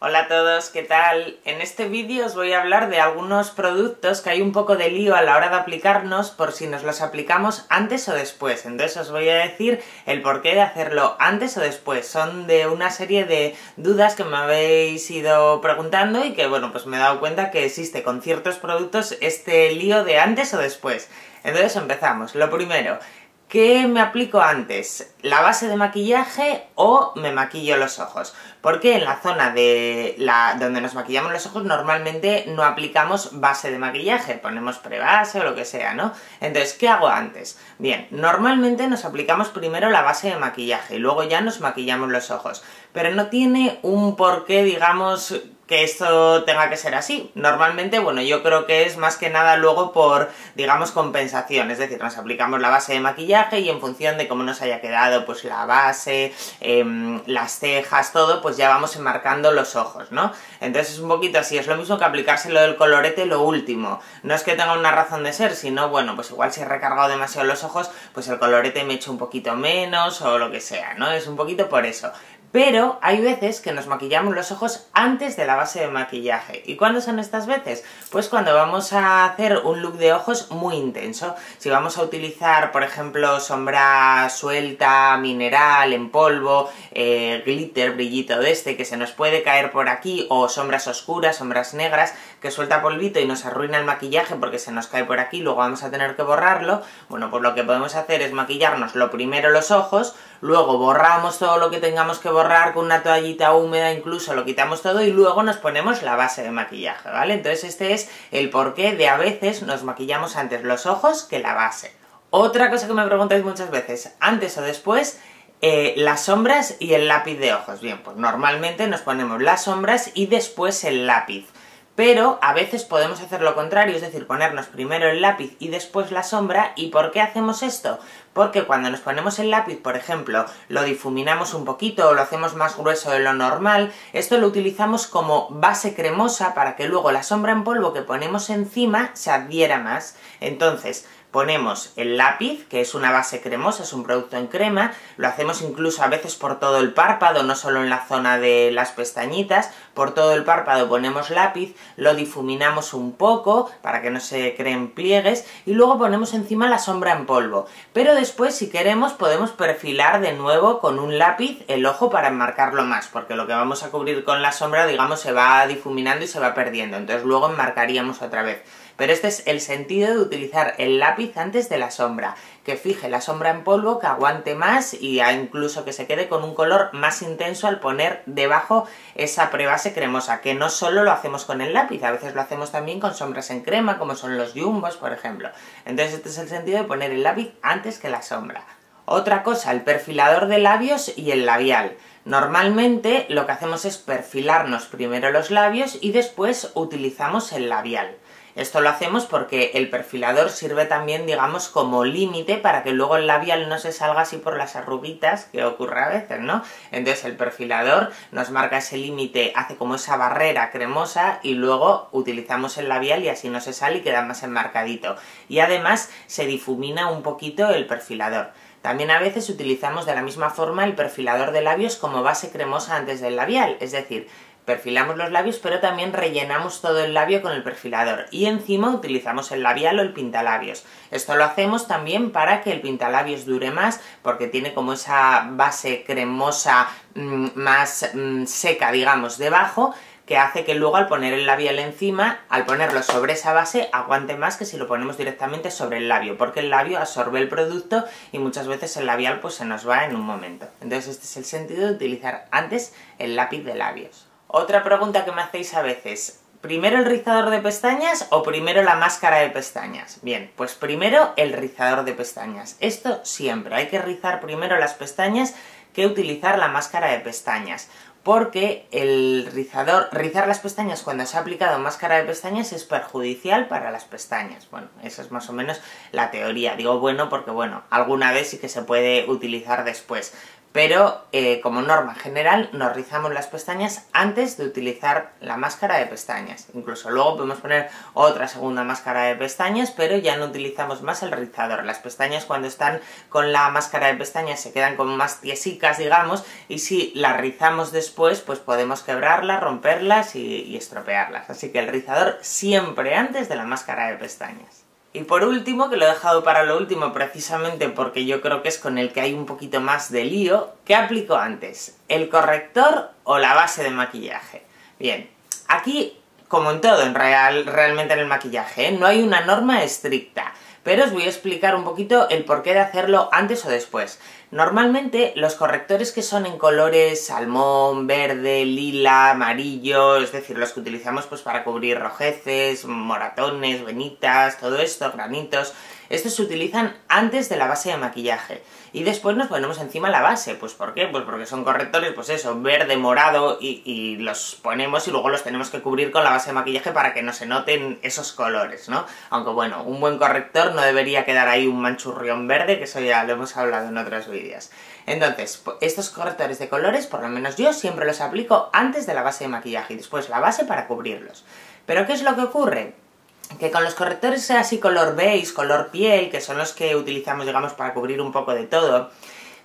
Hola a todos, ¿qué tal? En este vídeo os voy a hablar de algunos productos que hay un poco de lío a la hora de aplicarnos por si nos los aplicamos antes o después. Entonces os voy a decir el porqué de hacerlo antes o después. Son de una serie de dudas que me habéis ido preguntando y que, bueno, pues me he dado cuenta que existe con ciertos productos este lío de antes o después. Entonces empezamos. Lo primero, ¿qué me aplico antes? ¿La base de maquillaje o me maquillo los ojos? Porque en la zona de donde nos maquillamos los ojos normalmente no aplicamos base de maquillaje, ponemos prebase o lo que sea, ¿no? Entonces, ¿qué hago antes? Bien, normalmente nos aplicamos primero la base de maquillaje y luego ya nos maquillamos los ojos, pero no tiene un porqué, digamos, que esto tenga que ser así. Normalmente, bueno, yo creo que es más que nada luego por, digamos, compensación, es decir, nos aplicamos la base de maquillaje y en función de cómo nos haya quedado, pues la base, las cejas, todo, pues ya vamos enmarcando los ojos, ¿no? Entonces es un poquito así, es lo mismo que aplicárselo del colorete lo último. No es que tenga una razón de ser, sino, bueno, pues igual si he recargado demasiado los ojos, pues el colorete me echa un poquito menos o lo que sea, ¿no? Es un poquito por eso. Pero hay veces que nos maquillamos los ojos antes de la base de maquillaje. ¿Y cuándo son estas veces? Pues cuando vamos a hacer un look de ojos muy intenso. Si vamos a utilizar, por ejemplo, sombra suelta, mineral, en polvo, glitter, brillito de este, que se nos puede caer por aquí, o sombras oscuras, sombras negras, que suelta polvito y nos arruina el maquillaje porque se nos cae por aquí, luego vamos a tener que borrarlo. Bueno, pues lo que podemos hacer es maquillarnos lo primero los ojos, luego borramos todo lo que tengamos que borrar con una toallita húmeda, incluso lo quitamos todo y luego nos ponemos la base de maquillaje, ¿vale? Entonces este es el porqué de a veces nos maquillamos antes los ojos que la base. Otra cosa que me preguntáis muchas veces, antes o después, las sombras y el lápiz de ojos. Bien, pues normalmente nos ponemos las sombras y después el lápiz. Pero a veces podemos hacer lo contrario, es decir, ponernos primero el lápiz y después la sombra. ¿Y por qué hacemos esto? Porque cuando nos ponemos el lápiz, por ejemplo, lo difuminamos un poquito o lo hacemos más grueso de lo normal, esto lo utilizamos como base cremosa para que luego la sombra en polvo que ponemos encima se adhiera más. Entonces, ponemos el lápiz, que es una base cremosa, es un producto en crema, lo hacemos incluso a veces por todo el párpado, no solo en la zona de las pestañitas, por todo el párpado ponemos lápiz, lo difuminamos un poco para que no se creen pliegues y luego ponemos encima la sombra en polvo. Pero después, si queremos, podemos perfilar de nuevo con un lápiz el ojo para enmarcarlo más, porque lo que vamos a cubrir con la sombra, digamos, se va difuminando y se va perdiendo, entonces luego enmarcaríamos otra vez. Pero este es el sentido de utilizar el lápiz antes de la sombra, que fije la sombra en polvo, que aguante más y incluso que se quede con un color más intenso al poner debajo esa prebase cremosa, que no solo lo hacemos con el lápiz, a veces lo hacemos también con sombras en crema, como son los jumbos, por ejemplo. Entonces este es el sentido de poner el lápiz antes que la sombra. Otra cosa, el perfilador de labios y el labial. Normalmente lo que hacemos es perfilarnos primero los labios y después utilizamos el labial. Esto lo hacemos porque el perfilador sirve también, digamos, como límite para que luego el labial no se salga así por las arruguitas, que ocurre a veces, ¿no? Entonces el perfilador nos marca ese límite, hace como esa barrera cremosa y luego utilizamos el labial y así no se sale y queda más enmarcadito. Y además se difumina un poquito el perfilador. También a veces utilizamos de la misma forma el perfilador de labios como base cremosa antes del labial, es decir, perfilamos los labios pero también rellenamos todo el labio con el perfilador y encima utilizamos el labial o el pintalabios. Esto lo hacemos también para que el pintalabios dure más porque tiene como esa base cremosa más seca, digamos, debajo, que hace que luego al poner el labial encima, al ponerlo sobre esa base, aguante más que si lo ponemos directamente sobre el labio, porque el labio absorbe el producto y muchas veces el labial pues se nos va en un momento. Entonces este es el sentido de utilizar antes el lápiz de labios. Otra pregunta que me hacéis a veces, ¿primero el rizador de pestañas o primero la máscara de pestañas? Bien, pues primero el rizador de pestañas. Esto siempre, hay que rizar primero las pestañas que utilizar la máscara de pestañas. Porque el rizar las pestañas cuando se ha aplicado máscara de pestañas es perjudicial para las pestañas. Bueno, esa es más o menos la teoría. Digo bueno porque, bueno, alguna vez sí que se puede utilizar después. pero como norma general nos rizamos las pestañas antes de utilizar la máscara de pestañas. Incluso luego podemos poner otra segunda máscara de pestañas, pero ya no utilizamos más el rizador. Las pestañas cuando están con la máscara de pestañas se quedan como más tiesicas, digamos, y si las rizamos después, pues podemos quebrarlas, romperlas y estropearlas. Así que el rizador siempre antes de la máscara de pestañas. Y por último, que lo he dejado para lo último precisamente porque yo creo que es con el que hay un poquito más de lío, ¿qué aplico antes? ¿El corrector o la base de maquillaje? Bien, aquí, como en todo realmente en el maquillaje, no hay una norma estricta, pero os voy a explicar un poquito el porqué de hacerlo antes o después. Normalmente los correctores que son en colores salmón, verde, lila, amarillo, es decir, los que utilizamos pues para cubrir rojeces, moratones, venitas, todo esto, granitos, estos se utilizan antes de la base de maquillaje. Y después nos ponemos encima la base. ¿Pues por qué? Pues porque son correctores, pues eso, verde, morado, y los ponemos y luego los tenemos que cubrir con la base de maquillaje para que no se noten esos colores, ¿no? Aunque bueno, un buen corrector no debería quedar ahí un manchurrión verde, que eso ya lo hemos hablado en otros vídeos. Entonces, estos correctores de colores, por lo menos yo, siempre los aplico antes de la base de maquillaje y después la base para cubrirlos. ¿Pero qué es lo que ocurre? Que con los correctores así color beige, color piel, que son los que utilizamos, digamos, para cubrir un poco de todo,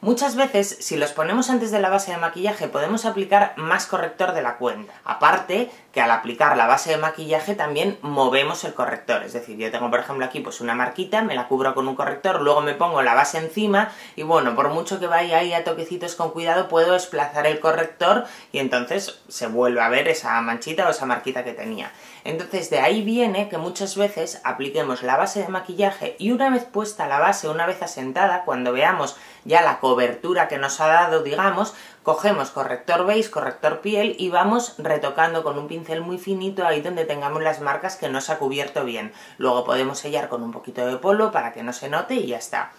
muchas veces, si los ponemos antes de la base de maquillaje, podemos aplicar más corrector de la cuenta. Aparte, que al aplicar la base de maquillaje también movemos el corrector. Es decir, yo tengo, por ejemplo, aquí pues una marquita, me la cubro con un corrector, luego me pongo la base encima y bueno, por mucho que vaya ahí a toquecitos con cuidado, puedo desplazar el corrector y entonces se vuelve a ver esa manchita o esa marquita que tenía. Entonces de ahí viene que muchas veces apliquemos la base de maquillaje y una vez puesta la base, una vez asentada, cuando veamos ya la cobertura que nos ha dado, digamos, cogemos corrector beige, corrector piel y vamos retocando con un pincel muy finito ahí donde tengamos las marcas que no se ha cubierto bien. Luego podemos sellar con un poquito de polvo para que no se note y ya está.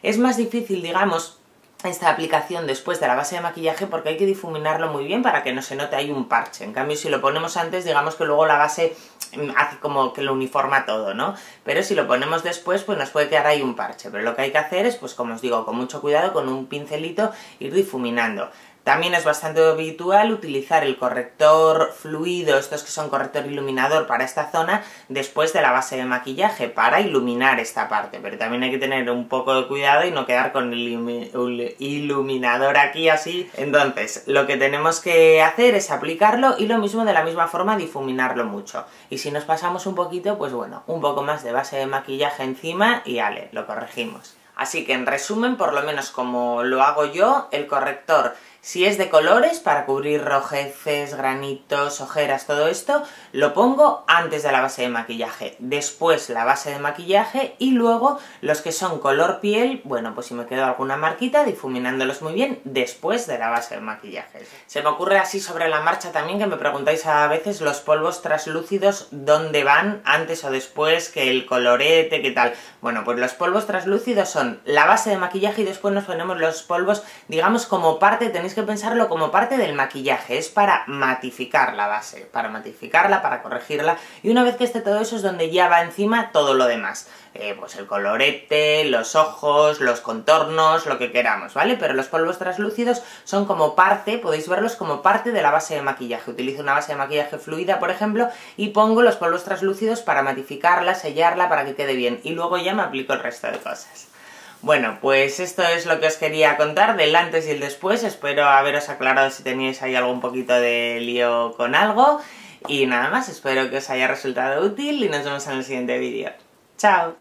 Es más difícil, digamos, esta aplicación después de la base de maquillaje porque hay que difuminarlo muy bien para que no se note ahí un parche. En cambio, si lo ponemos antes, digamos que luego la base hace como que lo uniforma todo, ¿no? Pero si lo ponemos después, pues nos puede quedar ahí un parche. Pero lo que hay que hacer es, pues como os digo, con mucho cuidado, con un pincelito, ir difuminando. También es bastante habitual utilizar el corrector fluido, estos que son corrector iluminador para esta zona, después de la base de maquillaje, para iluminar esta parte. Pero también hay que tener un poco de cuidado y no quedar con el iluminador aquí así. Entonces, lo que tenemos que hacer es aplicarlo y lo mismo de la misma forma difuminarlo mucho. Y si nos pasamos un poquito, pues bueno, un poco más de base de maquillaje encima y ale, lo corregimos. Así que en resumen, por lo menos como lo hago yo, el corrector, si es de colores, para cubrir rojeces, granitos, ojeras, todo esto, lo pongo antes de la base de maquillaje. Después la base de maquillaje y luego los que son color piel, bueno, pues si me quedo alguna marquita, difuminándolos muy bien después de la base de maquillaje. Se me ocurre así sobre la marcha también que me preguntáis a veces los polvos translúcidos, ¿dónde van antes o después? Que el colorete, ¿qué tal? Bueno, pues los polvos translúcidos son la base de maquillaje y después nos ponemos los polvos, digamos, como parte, tenéis que pensarlo como parte del maquillaje, es para matificar la base, para matificarla, para corregirla, y una vez que esté todo eso es donde ya va encima todo lo demás. Pues el colorete, los ojos, los contornos, lo que queramos, ¿vale? Pero los polvos translúcidos son como parte, podéis verlos como parte de la base de maquillaje. Utilizo una base de maquillaje fluida, por ejemplo, y pongo los polvos translúcidos para matificarla, sellarla, para que quede bien, y luego ya me aplico el resto de cosas. Bueno, pues esto es lo que os quería contar del antes y el después. Espero haberos aclarado si teníais ahí algún poquito de lío con algo. Y nada más, espero que os haya resultado útil y nos vemos en el siguiente vídeo. ¡Chao!